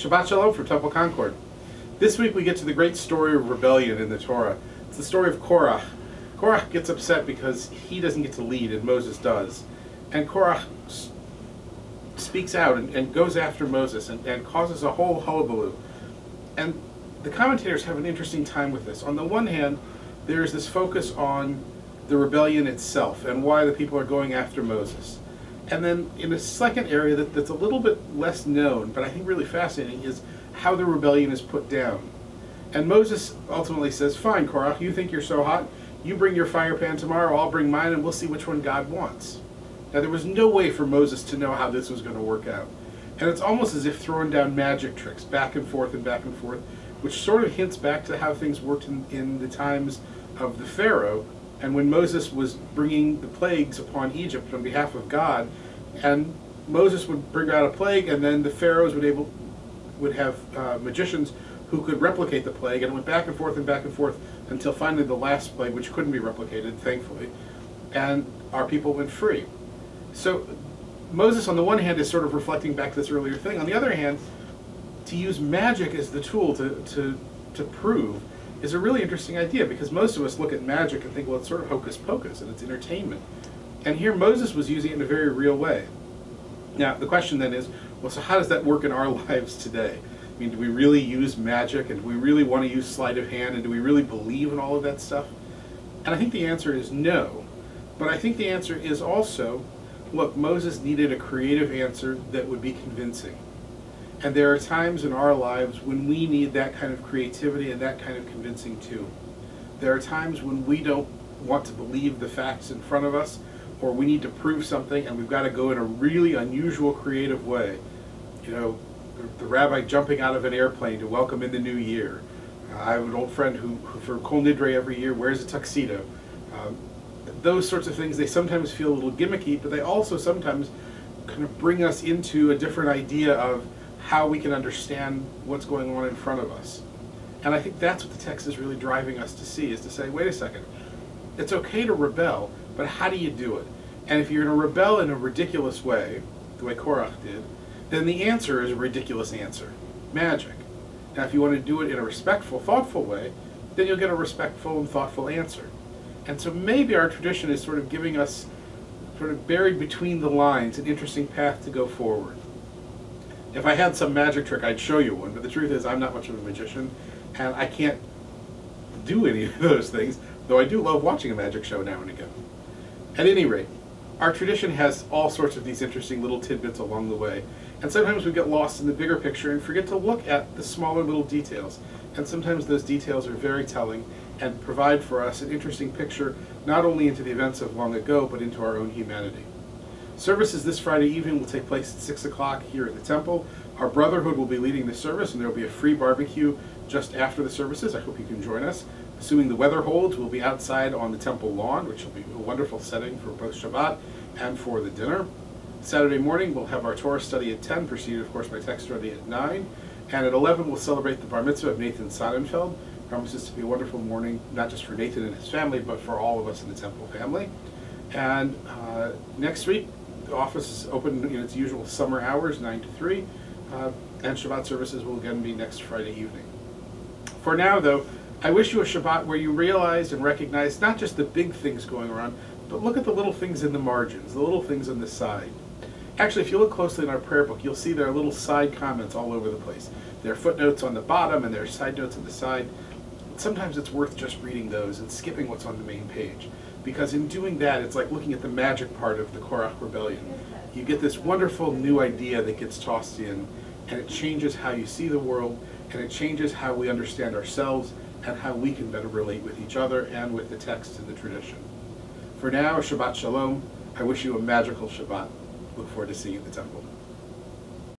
Shabbat Shalom from Temple Concord. This week we get to the great story of rebellion in the Torah. It's the story of Korach. Korach gets upset because he doesn't get to lead and Moses does. And Korach speaks out and goes after Moses and causes a whole hullabaloo. And the commentators have an interesting time with this. On the one hand, there's this focus on the rebellion itself and why the people are going after Moses. And then in a second area that's a little bit less known, but I think really fascinating, is how the rebellion is put down. And Moses ultimately says, fine, Korach, you think you're so hot? You bring your fire pan tomorrow, I'll bring mine, and we'll see which one God wants. Now, there was no way for Moses to know how this was going to work out. And it's almost as if throwing down magic tricks, back and forth, which sort of hints back to how things worked in the times of the Pharaoh, and when Moses was bringing the plagues upon Egypt on behalf of God, and Moses would bring out a plague, and then the pharaohs would have magicians who could replicate the plague, and it went back and forth until finally the last plague, which couldn't be replicated, thankfully, and our people went free. So Moses, on the one hand, is sort of reflecting back to this earlier thing. On the other hand, to use magic as the tool to prove is a really interesting idea, because most of us look at magic and think, well, it's sort of hocus pocus and it's entertainment. And here Moses was using it in a very real way. Now, the question then is, well, so how does that work in our lives today? I mean, do we really use magic, and do we really want to use sleight of hand, and do we really believe in all of that stuff? And I think the answer is no. But I think the answer is also, look, Moses needed a creative answer that would be convincing. And there are times in our lives when we need that kind of creativity and that kind of convincing too. There are times when we don't want to believe the facts in front of us, or we need to prove something, and we've got to go in a really unusual, creative way. You know, the rabbi jumping out of an airplane to welcome in the new year. I have an old friend who for Kol Nidre every year wears a tuxedo. Those sorts of things, they sometimes feel a little gimmicky, but they also sometimes kind of bring us into a different idea of how we can understand what's going on in front of us. And I think that's what the text is really driving us to see, is to say, wait a second, it's okay to rebel, but how do you do it? And if you're going to rebel in a ridiculous way, the way Korach did, then the answer is a ridiculous answer, magic. Now, if you want to do it in a respectful, thoughtful way, then you'll get a respectful and thoughtful answer. And so maybe our tradition is sort of giving us, sort of buried between the lines, an interesting path to go forward. If I had some magic trick, I'd show you one, but the truth is I'm not much of a magician, and I can't do any of those things, though I do love watching a magic show now and again. At any rate, our tradition has all sorts of these interesting little tidbits along the way, and sometimes we get lost in the bigger picture and forget to look at the smaller little details, and sometimes those details are very telling and provide for us an interesting picture not only into the events of long ago, but into our own humanity. Services this Friday evening will take place at 6 o'clock here at the temple. Our Brotherhood will be leading the service, and there will be a free barbecue just after the services. I hope you can join us. Assuming the weather holds, we'll be outside on the temple lawn, which will be a wonderful setting for both Shabbat and for the dinner. Saturday morning, we'll have our Torah study at 10, preceded, of course, by text study at 9. And at 11, we'll celebrate the bar mitzvah of Nathan Sonnenfeld. Promises to be a wonderful morning, not just for Nathan and his family, but for all of us in the temple family. And next week, the office is open in its usual summer hours, 9 to 3, and Shabbat services will again be next Friday evening. For now, though, I wish you a Shabbat where you realize and recognize not just the big things going on, but look at the little things in the margins, the little things on the side. Actually, if you look closely in our prayer book, you'll see there are little side comments all over the place. There are footnotes on the bottom, and there are side notes on the side. Sometimes it's worth just reading those and skipping what's on the main page, because in doing that, it's like looking at the magic part of the Korach rebellion. You get this wonderful new idea that gets tossed in, and it changes how you see the world, and it changes how we understand ourselves, and how we can better relate with each other and with the text and the tradition. For now, Shabbat Shalom. I wish you a magical Shabbat. Look forward to seeing you at the temple.